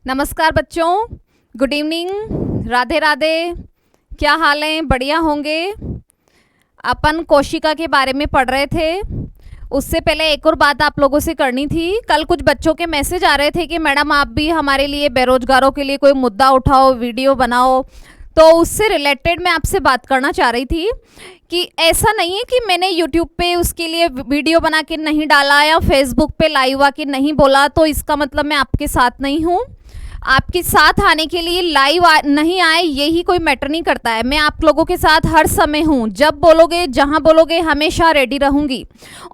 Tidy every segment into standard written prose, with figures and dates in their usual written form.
नमस्कार बच्चों, good evening, Radhe Radhe. क्या हाल है? बढ़िया होंगे। अपन कोशिका के बारे में पढ़ रहे थे। उससे पहले एक और बात आप लोगों से करनी थी। कल कुछ बच्चों के मैसेज आ रहे थे कि मैडम आप भी हमारे लिए, बेरोजगारों के लिए कोई मुद्दा उठाओ, वीडियो बनाओ। तो उससे रिलेटेड मैं आपसे बात करना चाह रही थी कि ऐसा नहीं है कि मैंने YouTube पे उसके लिए वीडियो बना के नहीं डाला या Facebook पे लाइव आके नहीं बोला तो इसका मतलब मैं आपके साथ नहीं हूँ। आपके साथ आने के लिए लाइव नहीं आए यही कोई मैटर नहीं करता है। मैं आप लोगों के साथ हर समय हूँ। जब बोलोगे, जहाँ बोलोगे, हमेशा रेडी रहूँगी।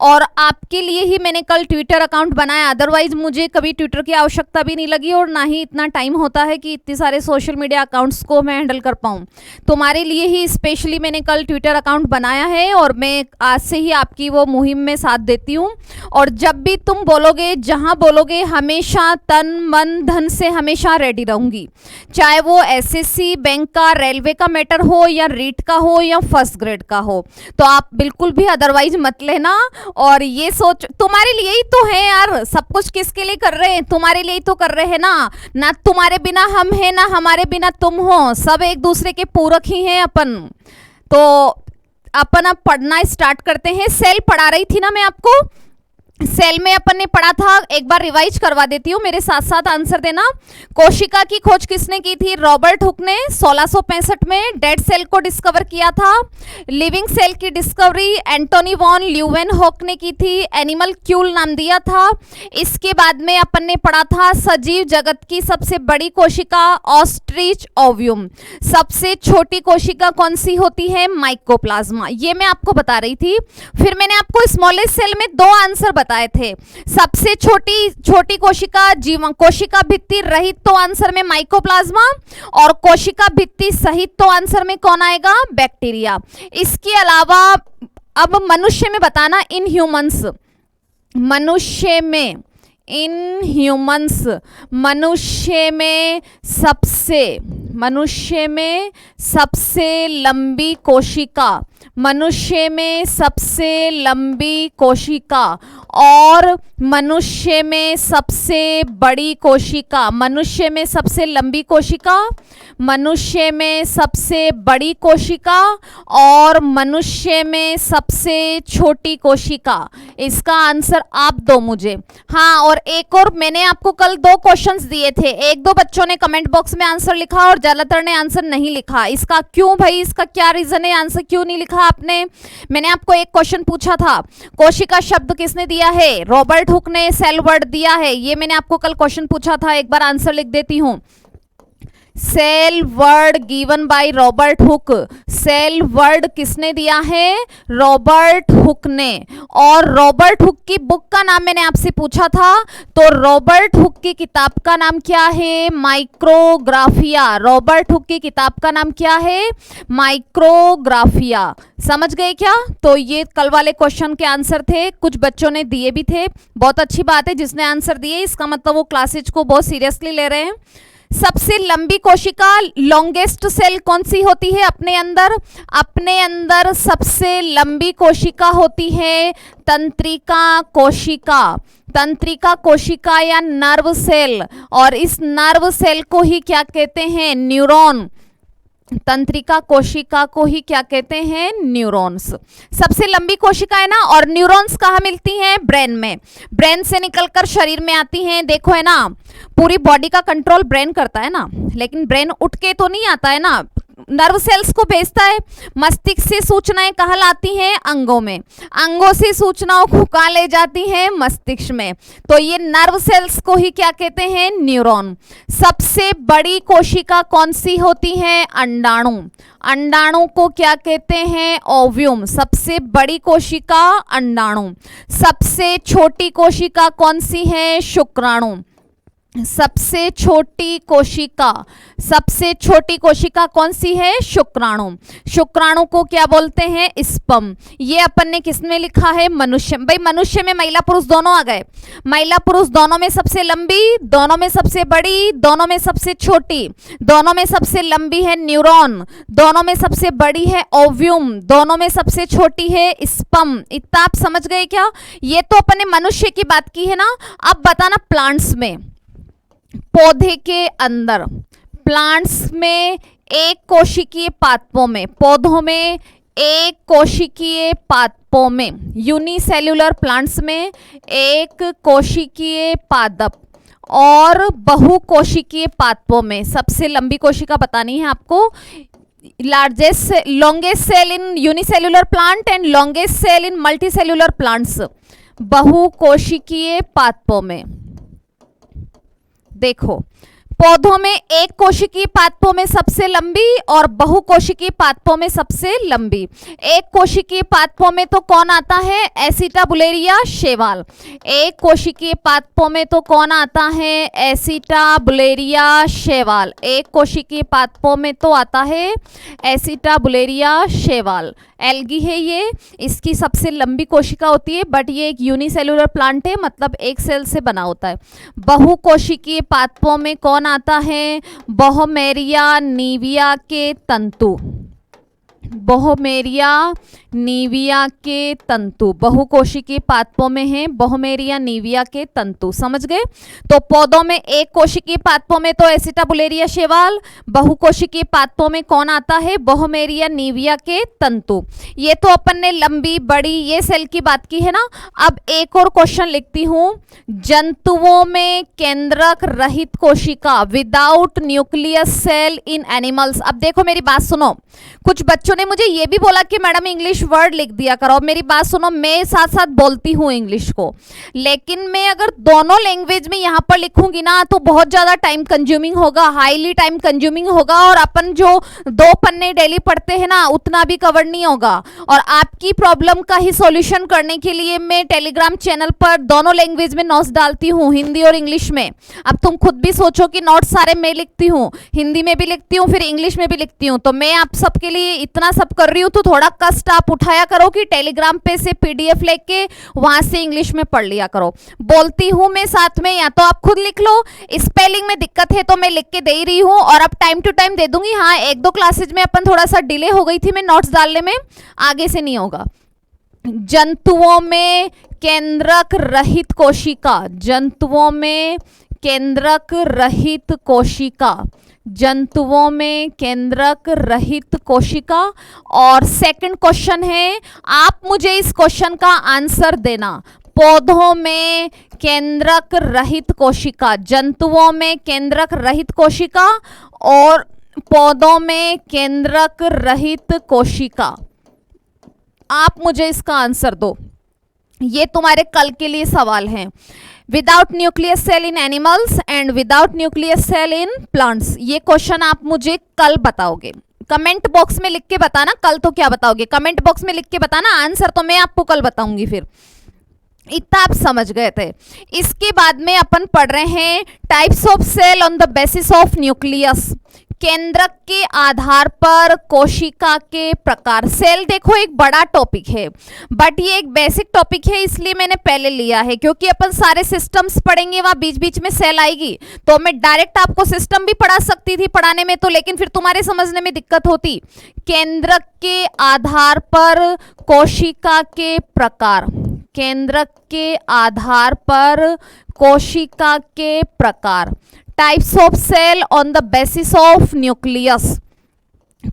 और आपके लिए ही मैंने कल ट्विटर अकाउंट बनाया। अदरवाइज मुझे कभी ट्विटर की आवश्यकता भी नहीं लगी और ना ही इतना टाइम होता है कि इतने सारे सोशल मीडिया अकाउंट्स को मैं हैंडल कर पाऊँ। तुम्हारे लिए ही स्पेशली मैंने कल ट्विटर अकाउंट बनाया है और मैं आज से ही आपकी वो मुहिम में साथ देती हूँ। और जब भी तुम बोलोगे, जहाँ बोलोगे, हमेशा तन मन धन से हमेशा रेडी रहूंगी। चाहे वो एसएससी, बैंक का, रेलवे का मैटर हो या रीट का हो या फर्स्ट ग्रेड का हो। तो आप बिल्कुल भी अदरवाइज मत लेना। और ये सोच, तुम्हारे लिए ही तो है यार। सब कुछ किसके लिए कर रहे हैं? तुम्हारे लिए ही तो कर रहे हैं ना तुम्हारे बिना हम हैं, ना हमारे बिना तुम हो। सब एक दूसरे के पूरक ही हैं अपन। तो अपन अब पढ़ना स्टार्ट करते हैं। सेल पढ़ा रही थी ना मैं आपको। सेल में अपन ने पढ़ा था, एक बार रिवाइज करवा देती हूँ, मेरे साथ साथ आंसर देना। कोशिका की खोज किसने की थी? रॉबर्ट हुक ने 1665 में डेड सेल को डिस्कवर किया था। लिविंग सेल की डिस्कवरी एंटोनी वॉन ल्यूवेनहॉक ने की थी। एनिमल क्यूल नाम दिया था। इसके बाद में अपन ने पढ़ा था सजीव जगत की सबसे बड़ी कोशिका ऑस्ट्रिच ओव्यूम। सबसे छोटी कोशिका कौन सी होती है? माइकोप्लाज्मा। ये मैं आपको बता रही थी। फिर मैंने आपको स्मॉलेस्ट सेल में दो आंसर बताए थे। सबसे छोटी कोशिका जीवन, कोशिका भित्ति रहित तो आंसर में माइकोप्लाज्मा, और कोशिका भित्ति सहित तो आंसर में कौन आएगा? बैक्टीरिया। इसके अलावा अब मनुष्य में बताना, इन ह्यूमंस, मनुष्य में, इन ह्यूमंस, मनुष्य में सबसे लंबी कोशिका, मनुष्य में सबसे लंबी कोशिका और मनुष्य में सबसे बड़ी कोशिका, मनुष्य में सबसे लंबी कोशिका, मनुष्य में सबसे बड़ी कोशिका और मनुष्य में सबसे छोटी कोशिका। इसका आंसर आप दो मुझे। हाँ, और एक और, मैंने आपको कल दो क्वेश्चंस दिए थे। एक दो बच्चों ने कमेंट बॉक्स में आंसर लिखा और ज्यादातर ने आंसर नहीं लिखा। इसका क्यों भाई? इसका क्या रीजन है? आंसर क्यों नहीं लिखा आपने? मैंने आपको एक क्वेश्चन पूछा था, कोशिका शब्द किसने दिया है? रॉबर्ट हुक ने सेल वर्ड दिया है। ये मैंने आपको कल क्वेश्चन पूछा था। एक बार आंसर लिख देती हूं। Cell word given by Robert Hooke. Cell word किसने दिया है? रॉबर्ट हुक ने। और रॉबर्ट हुक की बुक का नाम मैंने आपसे पूछा था, तो रॉबर्ट हुक की किताब का नाम क्या है? माइक्रोग्राफिया। रॉबर्ट हुक की किताब का नाम क्या है? माइक्रोग्राफिया। समझ गए क्या? तो ये कल वाले क्वेश्चन के आंसर थे। कुछ बच्चों ने दिए भी थे। बहुत अच्छी बात है जिसने आंसर दिए, इसका मतलब वो क्लासेज को बहुत सीरियसली ले रहे हैं। सबसे लंबी कोशिका, लॉन्गेस्ट सेल कौन सी होती है अपने अंदर? अपने अंदर सबसे लंबी कोशिका होती है तंत्रिका कोशिका। तंत्रिका कोशिका या नर्व सेल। और इस नर्व सेल को ही क्या कहते हैं? न्यूरॉन। तंत्रिका कोशिका को ही क्या कहते हैं? न्यूरॉन्स। सबसे लंबी कोशिका है ना। और न्यूरॉन्स कहाँ मिलती हैं? ब्रेन में। ब्रेन से निकलकर शरीर में आती हैं। देखो है ना, पूरी बॉडी का कंट्रोल ब्रेन करता है ना, लेकिन ब्रेन उठ के तो नहीं आता है ना, नर्व सेल्स को भेजता है। मस्तिष्क से सूचनाएं कहाँ लाती हैं? अंगों में। अंगों से सूचनाओं को कहाँ ले जाती हैं? मस्तिष्क में। तो ये नर्व सेल्स को ही क्या कहते हैं? न्यूरॉन। सबसे बड़ी कोशिका कौन सी होती है? अंडाणु। अंडाणु को क्या कहते हैं? ओव्यूम। सबसे बड़ी कोशिका अंडाणु। सबसे छोटी कोशिका कौन सी है? शुक्राणु। सबसे छोटी कोशिका कौन सी है? शुक्राणु। शुक्राणु को क्या बोलते हैं? स्पर्म। ये अपन ने किसमें लिखा है? मनुष्य। भाई मनुष्य में महिला पुरुष दोनों आ गए। महिला पुरुष दोनों में सबसे लंबी, दोनों में सबसे बड़ी, दोनों में सबसे छोटी। दोनों में सबसे लंबी है न्यूरॉन, दोनों में सबसे बड़ी है ओव्यूम, दोनों में सबसे छोटी है स्पर्म। इतना आप समझ गए क्या? ये तो अपन ने मनुष्य की बात की है ना। अब बताना प्लांट्स में। पौधे के अंदर, प्लांट्स में एक कोशिकीय पादपों में, पौधों में एक कोशिकीय पादपों में, यूनिसेल्युलर प्लांट्स में एक कोशिकीय पादप और बहुकोशिकीय पादपों में। सबसे लंबी कोशिका बतानी है आपको, largest longest cell in unicellular plant and longest cell in multicellular plants, बहुकोशिकीय पादपों में। देखो, पौधों में एक कोशिकीय पादपों में सबसे लंबी और बहुकोशिकीय पादपों में सबसे लंबी। एक कोशिकीय पादपों में तो कौन आता है, एसिटाबुलेरिया शैवाल। एक कोशिकीय पादपों में तो कौन आता है, एसिटाबुलेरिया शैवाल। एक कोशिकीय पादपों में तो आता है एसिटाबुलेरिया शैवाल। एल्गी है ये, इसकी सबसे लंबी कोशिका होती है, बट ये एक यूनिसेल्युलर प्लांट है, मतलब एक सेल से बना होता है। बहुकोशिकीय पादपों में कौन आता है, बोहमेरिया नीविया के तंतु। बोहमेरिया नीविया के तंतु बहुकोशिकीय पादपों में है, बोहमेरिया नीविया के तंतु। समझ गए? तो पौधों में एक कोशिकीय पादपों में तो एसिटाबुलेरिया शैवाल, बहुकोशिकीय पादपों में कौन आता है, बोहमेरिया नीविया के तंतु। ये तो अपन ने लंबी बड़ी ये सेल की बात की है ना। अब एक और क्वेश्चन लिखती हूं, जंतुओं में केंद्रक रहित कोशिका, without nucleus cell in animals. अब देखो मेरी बात सुनो, कुछ बच्चों ने मुझे ये भी बोला कि मैडम इंग्लिश वर्ड लिख दिया करो। मेरी बात सुनो, मैं साथ साथ बोलती हूँ इंग्लिश को, लेकिन मैं अगर दोनों लैंग्वेज में यहाँ पर लिखूंगी ना तो बहुत ज्यादा टाइम कंज्यूमिंग होगा, हाईली टाइम कंज्यूमिंग होगा, और अपन जो 2 पन्ने डेली पढ़ते हैं ना उतना भी कवर नहीं होगा। और आपकी प्रॉब्लम का ही सॉल्यूशन करने के लिए मैं टेलीग्राम चैनल पर दोनों लैंग्वेज में नोट्स डालती हूँ, हिंदी और इंग्लिश में। अब तुम खुद भी सोचो कि नोट्स सारे मैं लिखती हूँ, हिंदी में भी लिखती हूँ, फिर इंग्लिश में भी लिखती हूँ, तो मैं आप सबके लिए इतना सब कर रही हूँ, तो थोड़ा कष्ट आप उठाया करो कि टेलीग्राम पे से पीडीएफ लेके वहां से इंग्लिश में पढ़ लिया करो। बोलती हूँ मैं साथ में, या तो आप खुद लिख लो, स्पेलिंग में दिक्कत है तो मैं लिख के दे ही रही हूँ, और अब टाइम टू टाइम दे दूंगी। हाँ, 1-2 क्लासेज में अपन थोड़ा सा डिले हो गई थी मैं नोट्स डालने में, आगे से नहीं होगा। जंतुओं में केंद्रक रहित कोशिका, जंतुओं में केंद्रक रहित कोशिका, जंतुओं में केंद्रक रहित कोशिका। और सेकंड क्वेश्चन है, आप मुझे इस क्वेश्चन का आंसर देना, पौधों में केंद्रक रहित कोशिका, जंतुओं में केंद्रक रहित कोशिका और पौधों में केंद्रक रहित कोशिका। आप मुझे इसका आंसर दो, ये तुम्हारे कल के लिए सवाल हैं। Without nucleus cell in animals and without nucleus cell in plants, ये क्वेश्चन आप मुझे कल बताओगे। कमेंट बॉक्स में लिख के बताना, कल तो क्या बताओगे, कमेंट बॉक्स में लिख के बताना, आंसर तो मैं आपको कल बताऊंगी। फिर इतना आप समझ गए थे। इसके बाद में अपन पढ़ रहे हैं types of cell on the basis of nucleus, केंद्रक के आधार पर कोशिका के प्रकार। सेल देखो एक बड़ा टॉपिक है, बट ये एक बेसिक टॉपिक है, इसलिए मैंने पहले लिया है, क्योंकि अपन सारे सिस्टम्स पढ़ेंगे, वहां बीच बीच में सेल आएगी, तो मैं डायरेक्ट आपको सिस्टम भी पढ़ा सकती थी पढ़ाने में तो, लेकिन फिर तुम्हारे समझने में दिक्कत होती। केंद्रक के आधार पर कोशिका के प्रकार, केंद्रक के आधार पर कोशिका के प्रकार। Types of cell on the basis of nucleus,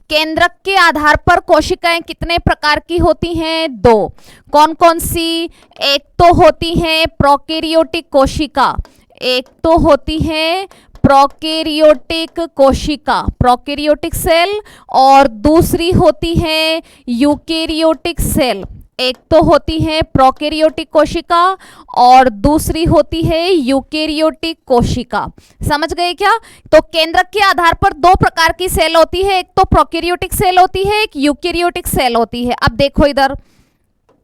केंद्रक के आधार पर कोशिकाएं कितने प्रकार की होती हैं, 2। कौन कौन सी, एक तो होती है प्रोकैरियोटिक कोशिका, एक तो होती है प्रोकैरियोटिक कोशिका, प्रोकैरियोटिक सेल, और दूसरी होती है यूकैरियोटिक सेल। एक तो होती है प्रोकैरियोटिक कोशिका और दूसरी होती है यूकैरियोटिक कोशिका। समझ गए क्या? तो केंद्रक के आधार पर 2 प्रकार की सेल होती है, एक तो प्रोकैरियोटिक सेल होती है, एक यूकैरियोटिक सेल होती है। अब देखो इधर,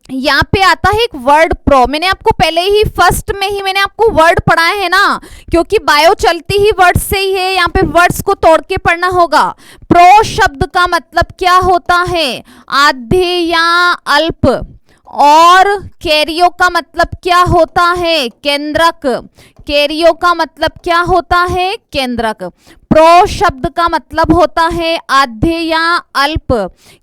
यहाँ पे आता है एक वर्ड प्रो, मैंने आपको पहले ही फर्स्ट में ही मैंने आपको वर्ड पढ़ाए हैं ना, क्योंकि बायो चलती ही वर्ड से ही है, यहाँ पे वर्ड्स को तोड़ के पढ़ना होगा। प्रो शब्द का मतलब क्या होता है, आधे या अल्प, और कैरियो का मतलब क्या होता है, केंद्रक। कैरियो का मतलब क्या होता है? केंद्रक। प्रो शब्द का मतलब होता है आधे या अल्प।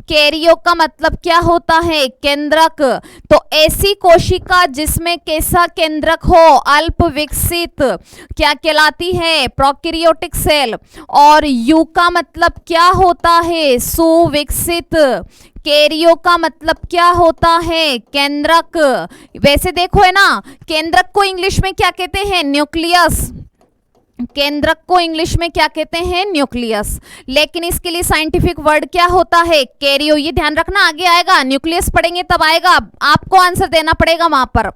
कैरियो का मतलब क्या होता है? केंद्रक। तो ऐसी कोशिका जिसमें कैसा केंद्रक हो? अल्प विकसित, क्या कहलाती है? Prokaryotic cell. और यू का मतलब क्या होता है? सुविकसित। कैरियो का मतलब क्या होता है? केंद्रक। वैसे देखो है ना, केंद्रक को इंग्लिश में क्या कहते हैं? न्यूक्लियस। केंद्रक को इंग्लिश में क्या कहते हैं? न्यूक्लियस। लेकिन इसके लिए साइंटिफिक वर्ड क्या होता है? कैरियो। ये ध्यान रखना, आगे आएगा, न्यूक्लियस पढ़ेंगे तब आएगा, आपको आंसर देना पड़ेगा वहां पर।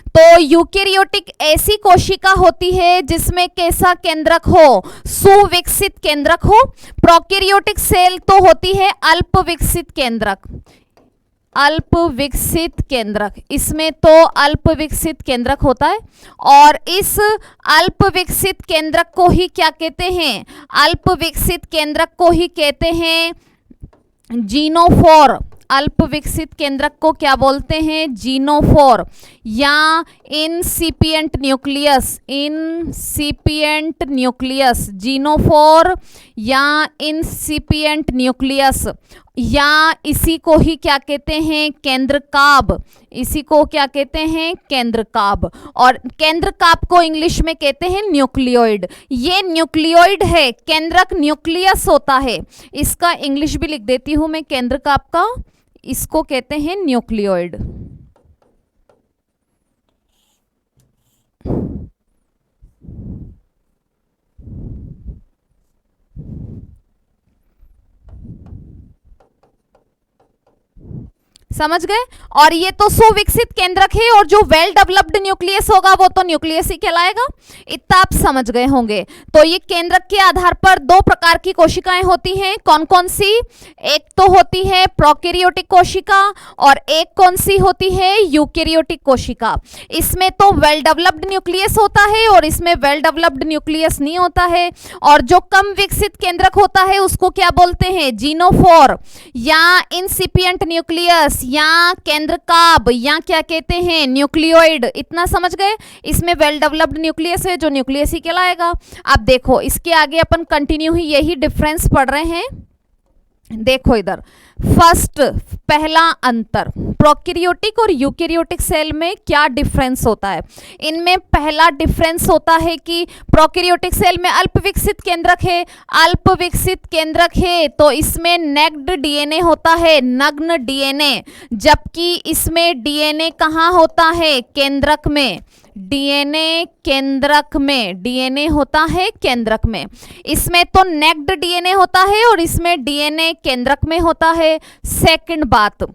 तो यूकेरियोटिक ऐसी कोशिका होती है जिसमें कैसा केंद्रक हो? सुविकसित केंद्रक हो। प्रोकैरियोटिक सेल तो होती है अल्प विकसित केंद्रक। अल्प विकसित केंद्रक, इसमें तो अल्प विकसित केंद्रक होता है। और इस अल्प विकसित केंद्रक को ही क्या कहते हैं? अल्प विकसित केंद्रक को ही कहते हैं जीनोफोर। अल्प विकसित केंद्रक को क्या बोलते हैं? जीनोफोर या इनसिपिएंट न्यूक्लियस। इनसिपिएंट न्यूक्लियस, जीनोफोर या इनसिपिएंट न्यूक्लियस, या इसी को ही क्या कहते हैं? केंद्रकाभ। इसी को क्या कहते हैं? केंद्रकाभ। और केंद्रकाभ को इंग्लिश में कहते हैं न्यूक्लियोइड। ये न्यूक्लियोइड है, केंद्रक न्यूक्लियस होता है। इसका इंग्लिश भी लिख देती हूं मैं केंद्रकाभ का, इसको कहते हैं न्यूक्लियोइड। समझ गए? और ये तो सुविकसित केंद्रक है, और जो वेल डेवलप्ड न्यूक्लियस होगा वो तो न्यूक्लियस ही कहलाएगा। इतना आप समझ गए होंगे। तो ये केंद्रक के आधार पर दो प्रकार की कोशिकाएं होती हैं। कौन कौन सी? एक तो होती है प्रोकैरियोटिक कोशिका, और एक कौन सी होती है? यूकेरियोटिक कोशिका। इसमें तो वेल डेवलप्ड न्यूक्लियस होता है और इसमें वेल डेवलप्ड न्यूक्लियस नहीं होता है। और जो कम विकसित केंद्रक होता है उसको क्या बोलते हैं? जीनोफोर या इनसिपिएंट न्यूक्लियस या केंद्रकाभ, या क्या कहते हैं? न्यूक्लियोइड। इतना समझ गए? इसमें वेल डेवलप्ड न्यूक्लियस है जो न्यूक्लियस ही कहलाएगा। अब देखो इसके आगे अपन कंटिन्यू ही यही डिफरेंस पढ़ रहे हैं। देखो इधर, फर्स्ट पहला अंतर, प्रोकैरियोटिक और यूकेरियोटिक सेल में क्या डिफरेंस होता है? इनमें पहला डिफरेंस होता है कि प्रोकैरियोटिक सेल में अल्प विकसित केंद्रक है। अल्प विकसित केंद्रक है तो इसमें नेक्ड डीएनए होता है, नग्न डीएनए, जबकि इसमें डीएनए कहाँ होता है? केंद्रक में। डीएनए केंद्रक में, डीएनए होता है केंद्रक में। इसमें तो नेक्ड डीएनए होता है और इसमें डीएनए केंद्रक में होता है। सेकंड बात,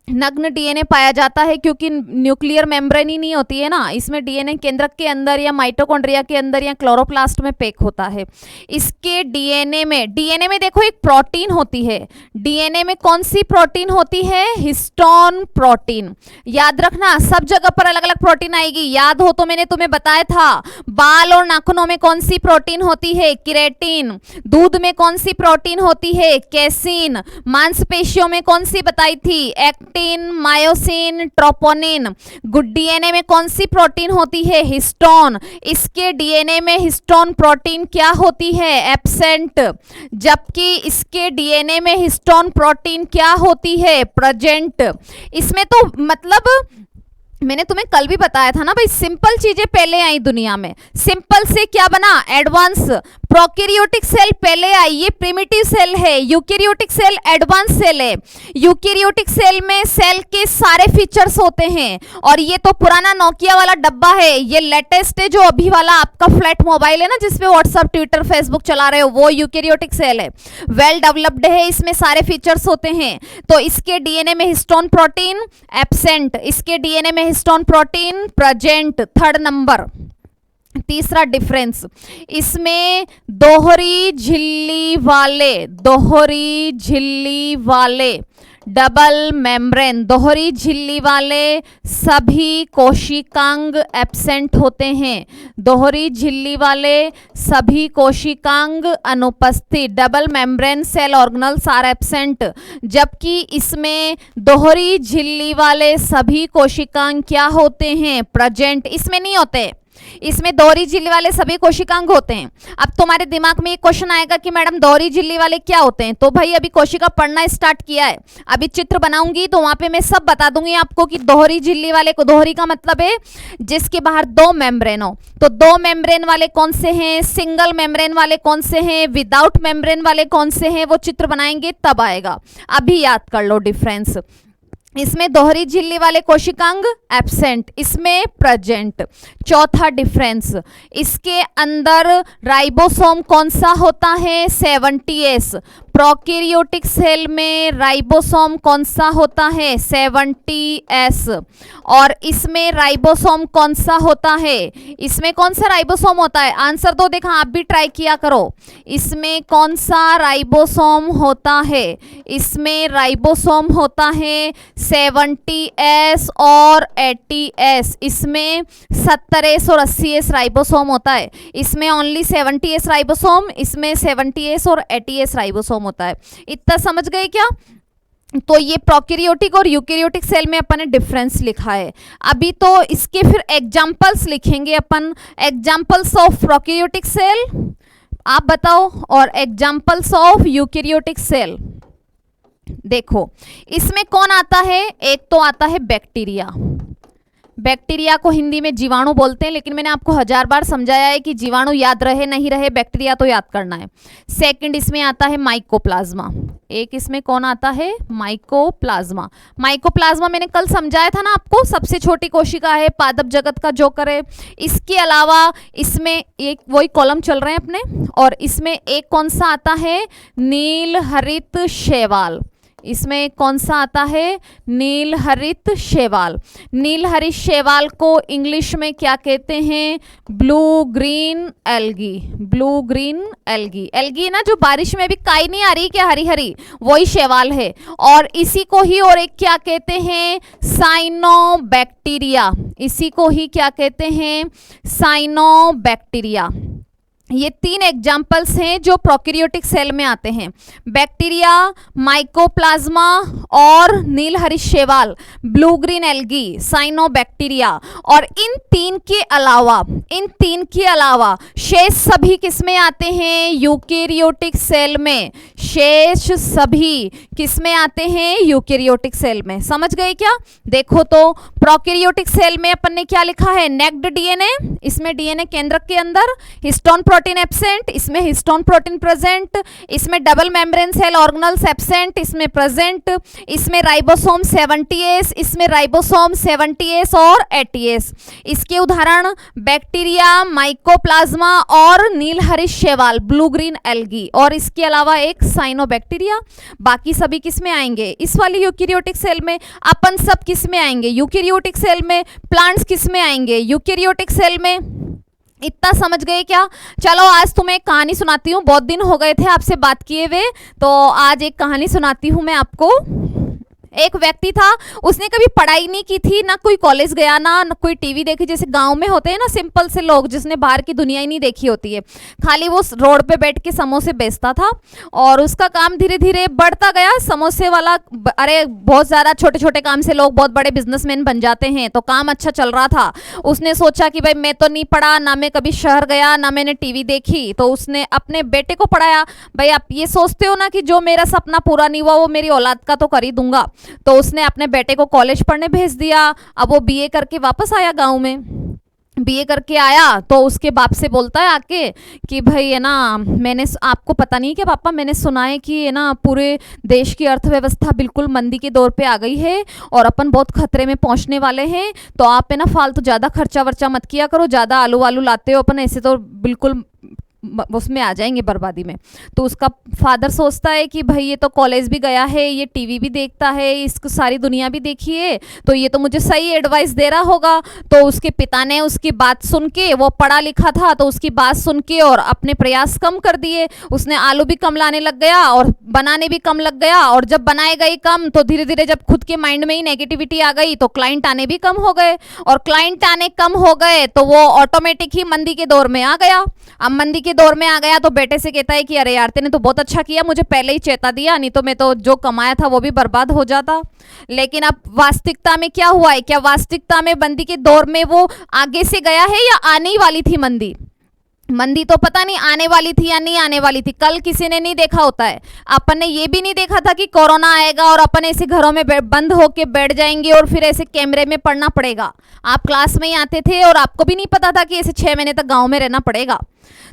नग्न डीएनए पाया जाता है क्योंकि न्यूक्लियर मेम्ब्रेन ही नहीं होती है ना, इसमें डीएनए केंद्रक के अंदर या माइटोकॉन्ड्रिया के अंदर या क्लोरोप्लास्ट में पैक होता है। इसके डीएनए में देखो एक प्रोटीन होती है। डीएनए में कौन सी प्रोटीन होती है? Histone protein. याद रखना, सब जगह पर अलग अलग प्रोटीन आएगी। याद हो तो मैंने तुम्हें बताया था, बाल और नाखूनों में कौन सी प्रोटीन होती है? केराटिन। दूध में कौन सी प्रोटीन होती है? कैसीन। मांसपेशियों में कौन सी बताई थी? Actin, myosin, troponin. Good DNA में कौन सी प्रोटीन होती है? हिस्टोन। इसके डीएनए में हिस्टोन प्रोटीन क्या होती है? एब्सेंट। जबकि इसके डीएनए में हिस्टोन प्रोटीन क्या होती है? प्रेजेंट। इसमें तो मतलब मैंने तुम्हें कल भी बताया था ना भाई, सिंपल चीजें पहले आई दुनिया में। सिंपल से क्या बना? एडवांस। प्रोकैरियोटिक सेल पहले आई, ये प्रिमिटिव सेल है। यूकेरियोटिक सेल एडवांस सेल है। यूकेरियोटिक सेल में सेल के सारे फीचर्स होते हैं, और ये तो पुराना नोकिया वाला डब्बा है, ये लेटेस्ट है जो अभी वाला आपका फ्लैट मोबाइल है ना जिसपे व्हाट्सएप, ट्विटर, फेसबुक चला रहे हो, वो यूकेरियोटिक सेल है। वेल डेवलप्ड है, इसमें सारे फीचर्स होते हैं। तो इसके डीएनए में हिस्टोन प्रोटीन एब्सेंट, इसके डीएनए में histone protein present. Third number, तीसरा डिफरेंस, इसमें दोहरी झिल्ली वाले डबल मेम्ब्रेन, दोहरी झिल्ली वाले सभी कोशिकांग एब्सेंट होते हैं। दोहरी झिल्ली वाले सभी कोशिकांग अनुपस्थित, double membrane cell organelles are absent. जबकि इसमें दोहरी झिल्ली वाले सभी कोशिकांग क्या होते हैं? प्रेजेंट। इसमें नहीं होते। इसमें दोहरी झिल्ली वाले सभी कोशिकांग होते हैं। अब तुम्हारे दिमाग में एक क्वेश्चन आएगा कि मैडम दोहरी झिल्ली वाले क्या होते हैं, तो भाई अभी कोशिका पढ़ना स्टार्ट किया है, अभी चित्र बनाऊंगी तो वहां पे मैं सब बता दूंगी आपको कि दोहरी झिल्ली वाले को, दोहरी का मतलब है जिसके बाहर दो मेम्ब्रेन हो, तो दो मेम्ब्रेन वाले कौन से हैं, सिंगल मेम्ब्रेन वाले कौन से हैं, विदाउट मेम्ब्रेन वाले कौन से हैं, वो चित्र बनाएंगे तब आएगा। अभी याद कर लो डिफरेंस। इसमें दोहरी झिल्ली वाले कोशिकांग एब्सेंट, इसमें प्रेजेंट। चौथा डिफरेंस, इसके अंदर राइबोसोम कौन सा होता है, 70S। प्रोकैरियोटिक सेल में राइबोसोम कौन सा होता है, 70S। और इसमें राइबोसोम कौन सा होता है, इसमें कौन सा राइबोसोम होता है, आंसर दो, देखा आप भी ट्राई किया करो। इसमें कौन सा राइबोसोम होता है, इसमें राइबोसोम होता है 70S और 80S। इसमें 70S और 80S राइबोसोम होता है, इसमें ओनली 70S राइबोसोम, इसमें 70S और 80S राइबोसोम होता है। इतना समझ गए क्या? तो ये प्रोकैरियोटिक और यूकैरियोटिक सेल में अपन ने डिफरेंस लिखा है। अभी तो इसके फिर एग्जांपल्स लिखेंगे अपन, एग्जांपल्स ऑफ प्रोकैरियोटिक सेल आप बताओ और एग्जांपल्स ऑफ यूकैरियोटिक सेल। देखो इसमें कौन आता है, एक तो आता है बैक्टीरिया। बैक्टीरिया को हिंदी में जीवाणु बोलते हैं, लेकिन मैंने आपको 1000 बार समझाया है कि जीवाणु याद रहे नहीं रहे, बैक्टीरिया तो याद करना है। सेकंड इसमें आता है माइकोप्लाज्मा। एक इसमें कौन आता है, माइकोप्लाज्मा। माइकोप्लाज्मा मैंने कल समझाया था ना आपको, सबसे छोटी कोशिका है पादप जगत का जो करे। इसके अलावा इसमें एक वही कॉलम चल रहे हैं अपने, और इसमें एक कौन सा आता है, नील हरित शैवाल। इसमें कौन सा आता है, नील हरित शैवाल। नील हरित शैवाल को इंग्लिश में क्या कहते हैं, blue green algae. Blue green algae, algae ना जो बारिश में भी काई नहीं आ रही क्या, हरी हरी, वही शैवाल है। और इसी को ही और एक क्या कहते हैं, साइनोबैक्टीरिया। इसी को ही क्या कहते हैं, साइनोबैक्टीरिया। ये तीन एग्जाम्पल्स हैं जो प्रोकैरियोटिक सेल में आते हैं, बैक्टीरिया, माइकोप्लाज्मा और नील हरित शैवाल, ब्लू ग्रीन एल्गी, साइनोबैक्टीरिया। और इन तीन के अलावा शेष सभी किसमें आते हैं, यूकैरियोटिक सेल में। शेष सभी किसमें आते हैं, यूकैरियोटिक सेल में। समझ गए क्या? देखो तो प्रोकैरियोटिक सेल में अपन ने क्या लिखा है, नेक्ड डीएनए, इसमें डीएनए केंद्रक के अंदर, हिस्टोन प्रोटीन एब्सेंट, इसमें हिस्टोन प्रोटीन प्रेजेंट, इसमें double membrane cell organelles absent, इसमें प्रेजेंट, इसमें राइबोसोम 70S, इसमें राइबोसोम 70S और 80S। इसके उदाहरण बैक्टीरिया, माइकोप्लाज्मा और नील हरित शैवाल, ब्लू ग्रीन एल्गी, और इसके अलावा एक साइनोबैक्टीरिया। बाकी सभी किस में आएंगे, इस वाली यूकैरियोटिक सेल में। अपन सब किस में आएंगे, यूकैरियोटिक सेल में। प्लांट्स किस में आएंगे, यूकैरियोटिक सेल में। इतना समझ गए क्या? चलो आज तुम्हें एक कहानी सुनाती हूँ, बहुत दिन हो गए थे आपसे बात किए हुए, तो आज एक कहानी सुनाती हूँ मैं आपको। एक व्यक्ति था, उसने कभी पढ़ाई नहीं की थी, ना कोई कॉलेज गया, ना कोई टीवी देखी, जैसे गांव में होते हैं ना सिंपल से लोग, जिसने बाहर की दुनिया ही नहीं देखी होती है। खाली वो रोड पे बैठ के समोसे बेचता था, और उसका काम धीरे धीरे बढ़ता गया। समोसे वाला, अरे बहुत ज़्यादा छोटे छोटे काम से लोग बहुत बड़े बिजनेसमैन बन जाते हैं, तो काम अच्छा चल रहा था। उसने सोचा कि भाई मैं तो नहीं पढ़ा, ना मैं कभी शहर गया, ना मैंने टीवी देखी, तो उसने अपने बेटे को पढ़ाया। भाई आप ये सोचते हो ना कि जो मेरा सपना पूरा नहीं हुआ वो मेरी औलाद का तो कर ही दूंगा। तो उसने अपने बेटे को कॉलेज पढ़ने भेज दिया। अब वो बीए करके वापस आया गांव में। बीए करके आया तो उसके बाप से बोलता है आके कि भाई है ना, मैंने आपको पता नहीं कि पापा, मैंने सुना है कि है ना पूरे देश की अर्थव्यवस्था बिल्कुल मंदी के दौर पे आ गई है और अपन बहुत खतरे में पहुंचने वाले हैं, तो आप है ना फालतू ज़्यादा खर्चा वर्चा मत किया करो, ज़्यादा आलू वालू लाते हो अपन, ऐसे तो बिल्कुल उसमें आ जाएंगे बर्बादी में। तो उसका फादर सोचता है कि भाई ये तो कॉलेज भी गया है, ये टीवी भी देखता है, इसको सारी दुनिया भी देखी है, तो ये तो मुझे सही एडवाइस दे रहा होगा। तो उसके पिता ने उसकी बात सुन के, वो पढ़ा लिखा था, तो उसकी बात सुन के और अपने प्रयास कम कर दिए। उसने आलू भी कम लाने लग गया और बनाने भी कम लग गया, और जब बनाए गए कम तो धीरे धीरे जब खुद के माइंड में ही नेगेटिविटी आ गई तो क्लाइंट आने भी कम हो गए, और क्लाइंट आने कम हो गए तो वो ऑटोमेटिक ही मंदी के दौर में आ गया। अब मंदी के के दौर में आ गया तो बेटे से कहता है कि अरे यार तेने तो बहुत अच्छा किया, मुझे पहले ही चेता दिया, नहीं तो मैं तो जो कमाया था वो भी बर्बाद हो जाता। लेकिन अब वास्तविकता में क्या हुआ है? क्या वास्तविकता में मंदी के दौर में वो आगे से गया है या आने ही वाली थी मंदी? मंदी तो पता नहीं आने वाली थी या नहीं आने वाली थी, कल किसी ने नहीं देखा होता है। अपन ने ये भी नहीं देखा था कि कोरोना आएगा और अपन ऐसे घरों में बंद होके बैठ जाएंगे और फिर ऐसे कैमरे में पढ़ना पड़ेगा। आप क्लास में ही आते थे और आपको भी नहीं पता था कि ऐसे 6 महीने तक गांव में रहना पड़ेगा।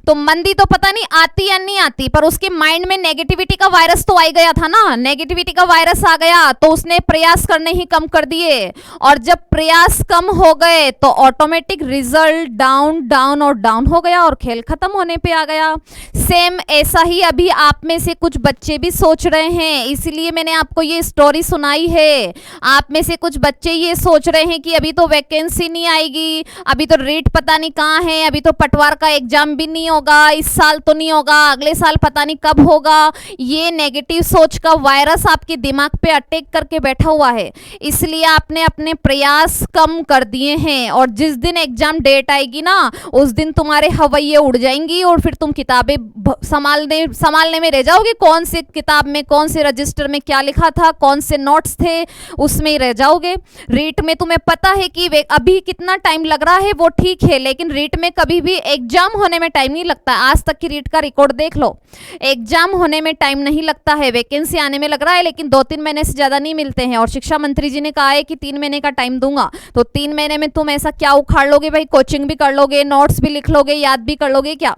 तो मंदी तो पता नहीं आती या नहीं आती, पर उसके माइंड में नेगेटिविटी का वायरस तो आ गया था ना। नेगेटिविटी का वायरस आ गया तो उसने प्रयास करने ही कम कर दिए, और जब प्रयास कम हो गए तो ऑटोमेटिक रिजल्ट डाउन डाउन और डाउन हो गया और खेल खत्म होने पे आ गया। सेम ऐसा ही अभी आप में से कुछ बच्चे भी सोच रहे हैं, इसलिए मैंने आपको ये स्टोरी सुनाई है। आप में से कुछ बच्चे ये सोच रहे हैं कि अभी तो वैकेंसी नहीं आएगी, अभी तो रेट पता नहीं कहाँ है, अभी तो पटवार का एग्जाम भी नहीं होगा, इस साल तो नहीं होगा, अगले साल पता नहीं कब होगा। ये नेगेटिव सोच का वायरस आपके दिमाग पे अटैक करके बैठा हुआ है, इसलिए आपने अपने प्रयास कम कर दिए हैं। और जिस दिन एग्जाम डेट आएगी ना, उस दिन तुम्हारे हवैये उड़ जाएंगी और फिर तुम किताबें संभालने में रह जाओगे। कौन से किताब में, कौन से रजिस्टर में क्या लिखा था, कौन से नोट्स थे, उसमें ही रह जाओगे। रीट में तुम्हें पता है कि अभी कितना टाइम लग रहा है, वो ठीक है, लेकिन रीट में कभी भी एग्जाम होने में टाइम नहीं लगता। आज तक की रीट का रिकॉर्ड देख लो, एग्जाम होने में टाइम नहीं लगता है। वैकेंसी आने में लग रहा है, लेकिन 2-3 महीने से ज्यादा नहीं मिलते हैं। और शिक्षा मंत्री जी ने कहा है कि 3 महीने का टाइम दूंगा, तो 3 महीने में तुम ऐसा क्या उखाड़ लोगे भाई? कोचिंग भी कर लोगे, नोट्स भी लिख लोगे, याद भी कर लोगे क्या?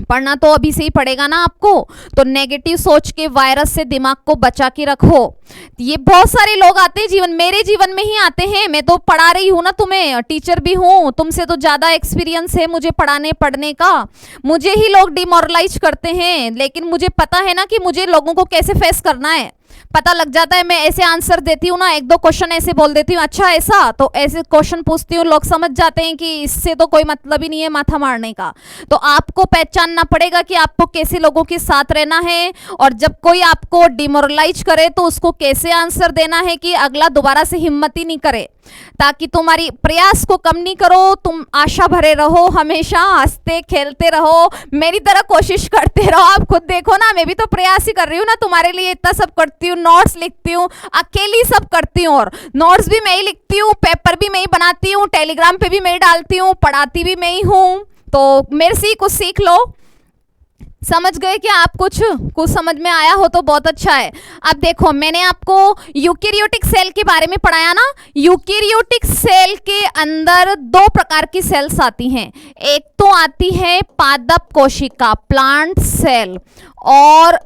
पढ़ना तो अभी से ही पड़ेगा ना आपको। तो नेगेटिव सोच के वायरस से दिमाग को बचा के रखो। ये बहुत सारे लोग आते हैं जीवन, मेरे जीवन में ही आते हैं। मैं तो पढ़ा रही हूँ ना तुम्हें, टीचर भी हूँ, तुमसे तो ज्यादा एक्सपीरियंस है मुझे पढ़ाने पढ़ने का। मुझे ही लोग डिमोरलाइज करते हैं, लेकिन मुझे पता है ना कि मुझे लोगों को कैसे फेस करना है, पता लग जाता है। मैं ऐसे आंसर देती हूँ ना, 1-2 क्वेश्चन ऐसे बोल देती हूँ, अच्छा ऐसा, तो ऐसे क्वेश्चन पूछती हूँ, लोग समझ जाते हैं कि इससे तो कोई मतलब ही नहीं है माथा मारने का। तो आपको पहचानना पड़ेगा कि आपको कैसे लोगों के साथ रहना है, और जब कोई आपको डिमोरलाइज करे तो उसको कैसे आंसर देना है कि अगला दोबारा से हिम्मत ही नहीं करे। ताकि तुम्हारी प्रयास को कम नहीं करो, तुम आशा भरे रहो, हमेशा हंसते खेलते रहो, मेरी तरह कोशिश करते रहो। आप खुद देखो ना, मैं भी तो प्रयास ही कर रही हूँ ना तुम्हारे लिए, इतना सब करती हूँ, नोट्स लिखती हूँ, अकेली सब करती हूँ, और नोट्स भी मैं ही लिखती हूँ, पेपर भी मैं ही बनाती हूँ, टेलीग्राम पे भी मैं ही डालती हूँ, पढ़ाती भी मैं ही हूँ। तो मेरे से ही कुछ सीख लो। समझ गए क्या? आप कुछ समझ में आया हो तो बहुत अच्छा है। अब देखो, मैंने आपको यूकेरियोटिक सेल के बारे में पढ़ाया ना। यूकेरियोटिक सेल के अंदर 2 प्रकार की सेल्स आती हैं। एक तो आती है पादप कोशिका, प्लांट सेल, और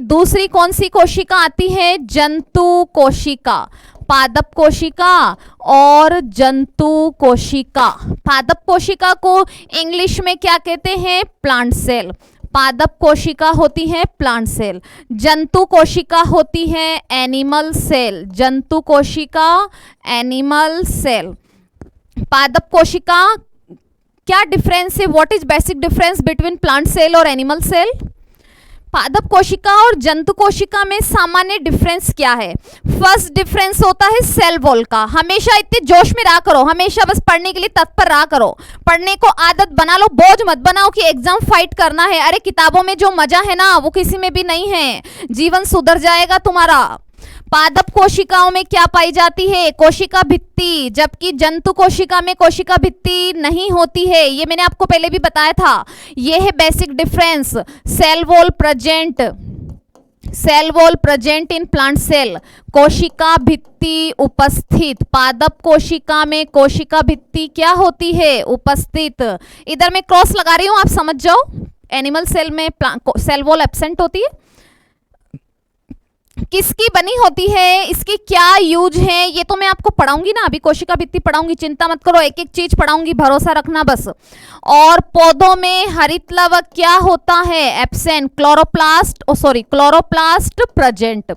दूसरी कौन सी कोशिका आती है? जंतु कोशिका। पादप कोशिका और जंतु कोशिका। पादप कोशिका को इंग्लिश में क्या कहते हैं? Plant cell. पादप कोशिका होती है प्लांट सेल, जंतु कोशिका होती है एनिमल सेल। जंतु कोशिका, एनिमल सेल। पादप कोशिका, क्या डिफरेंस है? What is basic difference between plant cell और एनिमल सेल? पादप कोशिका और जंतु कोशिका में सामान्य डिफरेंस क्या है? फर्स्ट डिफरेंस होता है सेल वॉल का। हमेशा इतने जोश में रहा करो, हमेशा बस पढ़ने के लिए तत्पर रहा करो, पढ़ने को आदत बना लो, बोझ मत बनाओ कि एग्जाम फाइट करना है। अरे किताबों में जो मजा है ना, वो किसी में भी नहीं है। जीवन सुधर जाएगा तुम्हारा। पादप कोशिकाओं में क्या पाई जाती है? कोशिका भित्ति, जबकि जंतु कोशिका में कोशिका भित्ति नहीं होती है। ये मैंने आपको पहले भी बताया था। ये है basic difference. Cell wall present in plant cell, कोशिका भित्ति उपस्थित। पादप कोशिका में कोशिका भित्ति क्या होती है? उपस्थित। इधर मैं क्रॉस लगा रही हूं, आप समझ जाओ। एनिमल सेल में सेल वॉल एब्सेंट होती है। किसकी बनी होती है, इसकी क्या यूज है, ये तो मैं आपको पढ़ाऊंगी ना। अभी कोशिका भित्ति पढ़ाऊंगी, चिंता मत करो, एक एक चीज पढ़ाऊंगी, भरोसा रखना बस। और पौधों में हरित लवक क्या होता है? एब्सेंट। Chloroplast present.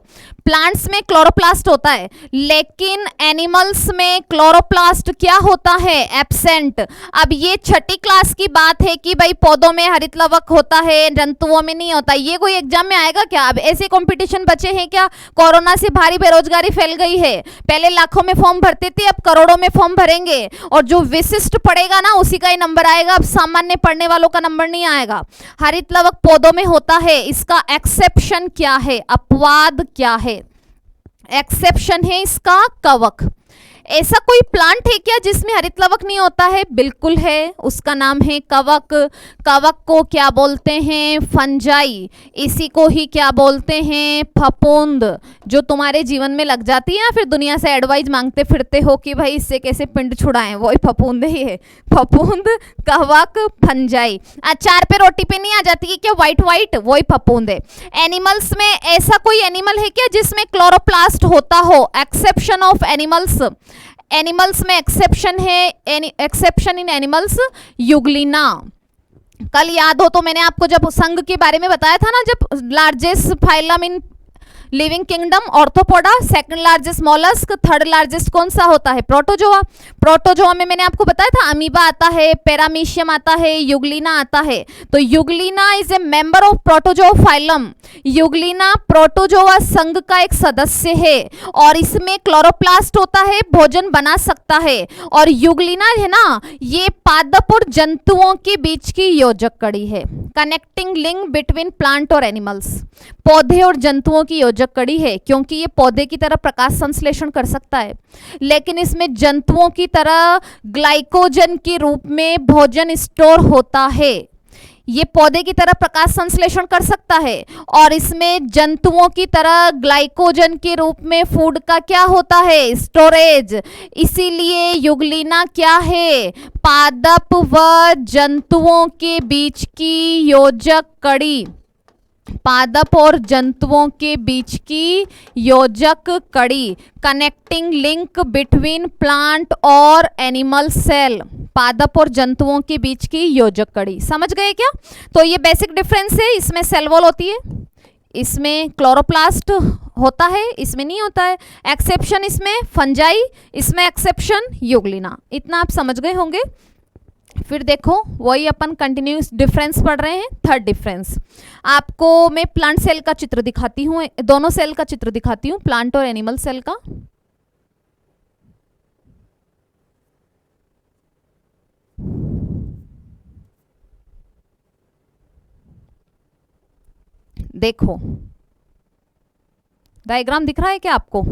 प्लांट्स में क्लोरोप्लास्ट होता है, लेकिन एनिमल्स में क्लोरोप्लास्ट क्या होता है, एब्सेंट। अब ये छठी क्लास की बात है कि भाई पौधों में हरितलवक होता है, जंतुओं में नहीं होता। ये कोई एग्जाम में आएगा क्या? अब ऐसे कंपटीशन बचे हैं क्या? कोरोना से भारी बेरोजगारी फैल गई है, पहले लाखों में फॉर्म भरते थे, अब करोड़ों में फॉर्म भरेंगे, और जो विशिष्ट पढ़ेगा ना उसी का ही नंबर आएगा, अब सामान्य पढ़ने वालों का नंबर नहीं आएगा। हरितलवक पौधों में होता है, इसका एक्सेप्शन क्या है, अपवाद क्या है? एक्सेप्शन है इसका कवक। ऐसा कोई प्लांट है क्या जिसमें हरितलवक नहीं होता है? बिल्कुल है, उसका नाम है कवक। कवक को क्या बोलते हैं? फंजाई। इसी को ही क्या बोलते हैं? फफूंद। जो तुम्हारे जीवन में लग जाती है या फिर दुनिया से एडवाइस मांगते फिरते हो कि भाई इससे कैसे पिंड छुड़ाएं, वही फफूंद ही है। फफूंद, कवक, फंजाई। अचार पे रोटी पे नहीं आ जाती है क्या व्हाइट व्हाइट, वही फफूंद है। एनिमल्स में ऐसा कोई एनिमल है क्या जिसमें क्लोरोप्लास्ट होता हो? Exception of animals. एनिमल्स में एक्सेप्शन है, एक्सेप्शन इन एनिमल्स, यूग्लिना। कल याद हो तो मैंने आपको जब संघ के बारे में बताया था ना, जब largest phylum in living kingdom arthropoda, second largest mollusc, third largest कौन सा होता है? प्रोटोजोआ। प्रोटोजोआ में मैंने आपको बताया था अमीबा आता है, पैरामीशियम आता है, यूग्लिना आता है। तो Euglena is a member of protozoa phylum. Euglena protozoa संघ का एक सदस्य है और इसमें क्लोरोप्लास्ट होता है, भोजन बना सकता है। और यूग्लिना है ना, ये पादप और जंतुओं के बीच की योजक कड़ी है, कनेक्टिंग लिंक बिटवीन प्लांट और एनिमल्स। पौधे और जंतुओं की योजक कड़ी है, क्योंकि ये पौधे की तरह प्रकाश संश्लेषण कर सकता है, लेकिन इसमें जंतुओं की तरह ग्लाइकोजन के रूप में भोजन स्टोर होता है। ये पौधे की तरह प्रकाश संश्लेषण कर सकता है और इसमें जंतुओं की तरह ग्लाइकोजन के रूप में फूड का क्या होता है? स्टोरेज। इसीलिए यूग्लिना क्या है? पादप व जंतुओं के बीच की योजक कड़ी। पादप और जंतुओं के बीच की योजक कड़ी, कनेक्टिंग लिंक बिटवीन प्लांट और एनिमल सेल। पादप और जंतुओं के बीच की योजक कड़ी, समझ गए क्या? तो ये बेसिक डिफरेंस है। इसमें सेल वॉल होती है, इसमें क्लोरोप्लास्ट होता है, इसमें नहीं होता है। एक्सेप्शन इसमें फंजाई, इसमें एक्सेप्शन यूग्लिना। इतना आप समझ गए होंगे। फिर देखो वही अपन कंटिन्यूस डिफरेंस पढ़ रहे हैं। थर्ड डिफरेंस आपको मैं प्लांट सेल का चित्र दिखाती हूँ, दोनों सेल का चित्र दिखाती हूँ, प्लांट और एनिमल सेल का। देखो डायग्राम दिख रहा है क्या आपको?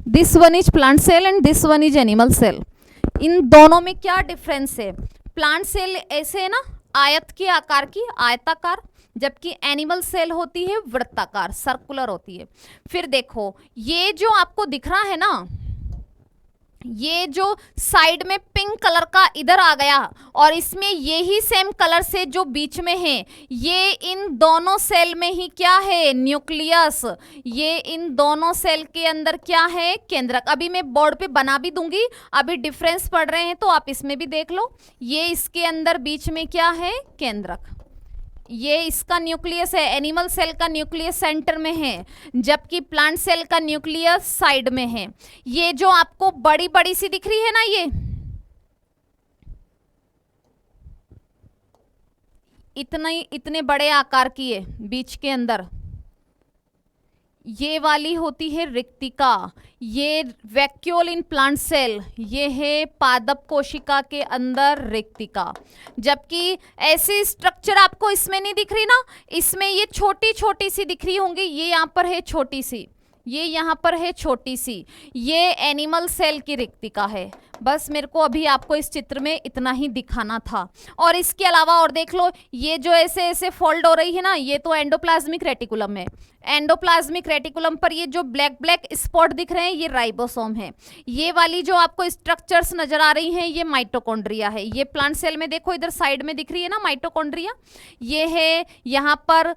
This one is plant cell and this one is animal cell. इन दोनों में क्या डिफरेंस है? प्लांट सेल ऐसे है ना, आयत के आकार की, आयताकार, जबकि एनिमल सेल होती है वृत्ताकार, सर्कुलर होती है। फिर देखो ये जो आपको दिख रहा है ना, ये जो साइड में पिंक कलर का इधर आ गया और इसमें ये ही सेम कलर से जो बीच में है, ये इन दोनों सेल में ही क्या है? न्यूक्लियस। ये इन दोनों सेल के अंदर क्या है? केंद्रक। अभी मैं बोर्ड पे बना भी दूंगी, अभी डिफरेंस पढ़ रहे हैं तो आप इसमें भी देख लो। ये इसके अंदर बीच में क्या है? केंद्रक। ये इसका न्यूक्लियस है, एनिमल सेल का न्यूक्लियस सेंटर में है, जबकि प्लांट सेल का न्यूक्लियस साइड में है। ये जो आपको बड़ी बड़ी सी दिख रही है ना, ये इतने बड़े आकार की है बीच के अंदर, ये वाली होती है रिक्तिका। ये वैक्यूल इन प्लांट सेल, ये है पादप कोशिका के अंदर रिक्तिका। जबकि ऐसी स्ट्रक्चर आपको इसमें नहीं दिख रही ना, इसमें ये छोटी छोटी सी दिख रही होंगी। ये यहाँ पर है छोटी सी, ये यहाँ पर है छोटी सी, ये एनिमल सेल की रिक्तिका है। बस मेरे को अभी आपको इस चित्र में इतना ही दिखाना था। और इसके अलावा और देख लो, ये जो ऐसे ऐसे फोल्ड हो रही है ना, ये तो एंडोप्लाज्मिक रेटिकुलम है। एंडोप्लाज्मिक रेटिकुलम पर ये जो ब्लैक ब्लैक स्पॉट दिख रहे हैं, ये राइबोसोम है। ये वाली जो आपको स्ट्रक्चर्स नजर आ रही हैं, ये माइटोकॉन्ड्रिया है। ये प्लांट सेल में देखो इधर साइड में दिख रही है ना माइटोकॉन्ड्रिया, ये है। यहाँ पर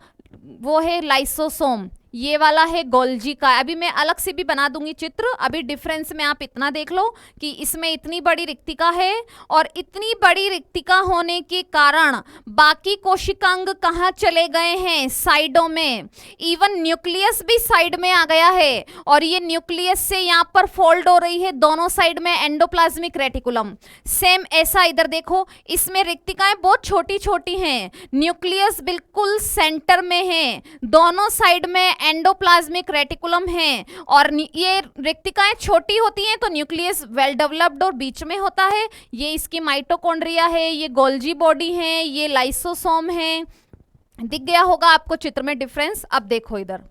वो है लाइसोसोम, ये वाला है गोल्जी का। अभी मैं अलग से भी बना दूंगी चित्र, अभी डिफरेंस में आप इतना देख लो कि इसमें इतनी बड़ी रिक्तिका है और इतनी बड़ी रिक्तिका होने के कारण बाकी कोशिकांग कहाँ चले गए हैं, साइडों में। इवन न्यूक्लियस भी साइड में आ गया है और ये न्यूक्लियस से यहाँ पर फोल्ड हो रही है दोनों साइड में एंडोप्लाज्मिक रेटिकुलम। सेम ऐसा इधर देखो, इसमें रिक्तिकाएं बहुत छोटी छोटी हैं, न्यूक्लियस बिल्कुल सेंटर में है, दोनों साइड में एंडोप्लाज्मिक रेटिकुलम है। और ये रिक्तिकाएं छोटी होती हैं तो न्यूक्लियस वेल डेवलप्ड और बीच में होता है। ये इसकी माइटोकॉन्ड्रिया है, ये गोल्जी बॉडी है, ये लाइसोसोम है। दिख गया होगा आपको चित्र में डिफरेंस। अब देखो इधर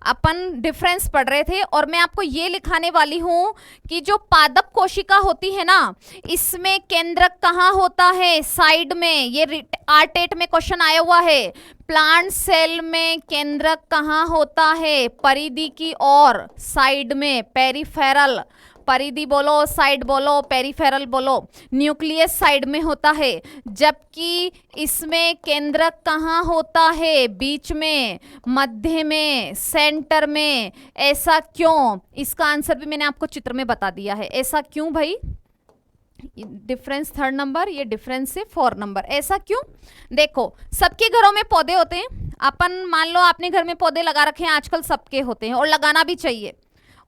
अपन डिफरेंस पढ़ रहे थे और मैं आपको ये लिखाने वाली हूं कि जो पादप कोशिका होती है ना, इसमें केंद्रक कहाँ होता है, साइड में। ये R-TET में क्वेश्चन आया हुआ है, प्लांट सेल में केंद्रक कहाँ होता है, परिधि की ओर, साइड में, पेरिफेरल। परिधि बोलो, साइड बोलो, पेरिफेरल बोलो। न्यूक्लियस साइड में होता है, जबकि इसमें केंद्रक कहाँ होता है, बीच में, मध्य में, सेंटर में। ऐसा क्यों? इसका आंसर भी मैंने आपको चित्र में बता दिया है। ऐसा क्यों भाई? डिफरेंस 3rd नंबर, ये डिफरेंस से 4 नंबर। ऐसा क्यों? देखो, सबके घरों में पौधे होते हैं। अपन मान लो आपने घर में पौधे लगा रखे हैं, आजकल सबके होते हैं और लगाना भी चाहिए।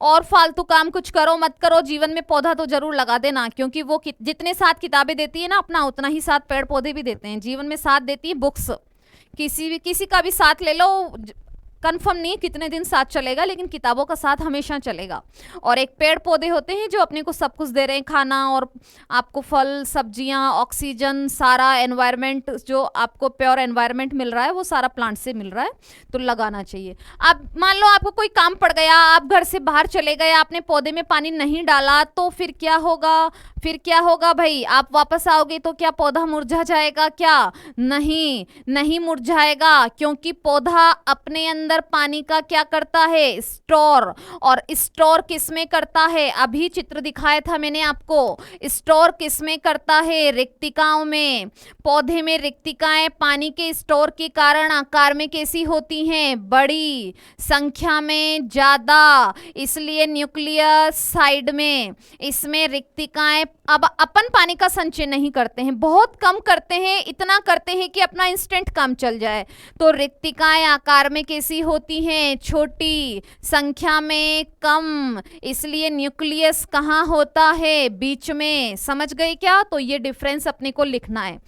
और फालतू काम कुछ करो मत करो, जीवन में पौधा तो जरूर लगा देना, क्योंकि वो जितने साथ किताबें देती है ना अपना, उतना ही साथ पेड़ पौधे भी देते हैं। जीवन में साथ देती है बुक्स। किसी का भी साथ ले लो, कंफर्म नहीं कितने दिन साथ चलेगा, लेकिन किताबों का साथ हमेशा चलेगा। और एक पेड़ पौधे होते हैं जो अपने को सब कुछ दे रहे हैं, खाना और आपको फल सब्जियां, ऑक्सीजन, सारा एनवायरनमेंट, जो आपको प्योर एनवायरनमेंट मिल रहा है वो सारा प्लांट से मिल रहा है, तो लगाना चाहिए। अब मान लो आपको कोई काम पड़ गया, आप घर से बाहर चले गए, आपने पौधे में पानी नहीं डाला, तो फिर क्या होगा? फिर क्या होगा भाई? आप वापस आओगे तो क्या पौधा मुरझा जाएगा क्या? नहीं, नहीं मुरझाएगा, क्योंकि पौधा अपने अंदर पानी का क्या करता है? स्टोर। और स्टोर किसमें करता है? अभी चित्र दिखाया था मैंने आपको। स्टोर किसमें करता है? रिक्तिकाओं में। पौधे में रिक्तिकाएं पानी के स्टोर के कारण आकार में कैसी होती हैं? बड़ी, संख्या में ज्यादा, इसलिए न्यूक्लियस साइड में। इसमें रिक्तिकाएं, अब अपन पानी का संचय नहीं करते हैं, बहुत कम करते हैं, इतना करते हैं कि अपना इंस्टेंट काम चल जाए। तो रिक्तिकाएं आकार में कैसी होती हैं? छोटी, संख्या में कम, इसलिए न्यूक्लियस कहाँ होता है? बीच में। समझ गए क्या? तो ये डिफरेंस अपने को लिखना है।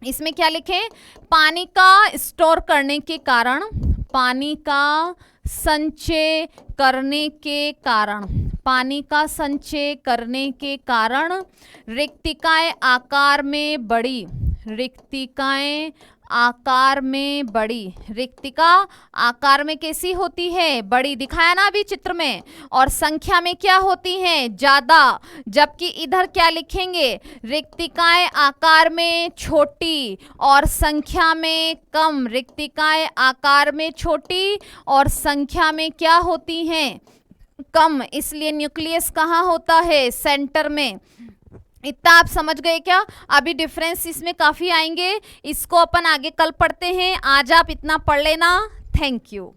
इसमें क्या लिखें? पानी का स्टोर करने के कारण, पानी का संचय करने के कारण, पानी का संचय करने के कारण रिक्तिकाएं आकार में बड़ी, रिक्तिकाएं आकार में बड़ी। रिक्तिका आकार में कैसी होती है? बड़ी। दिखाया ना अभी चित्र में। और संख्या में क्या होती हैं? ज्यादा। जबकि इधर क्या लिखेंगे? रिक्तिकाएं आकार में छोटी और संख्या में कम। रिक्तिकाएं आकार में छोटी और संख्या में क्या होती हैं? कम। इसलिए न्यूक्लियस कहाँ होता है? सेंटर में। इतना आप समझ गए क्या? अभी डिफरेंस इसमें काफी आएंगे, इसको अपन आगे कल पढ़ते हैं। आज आप इतना पढ़ लेना। Thank you.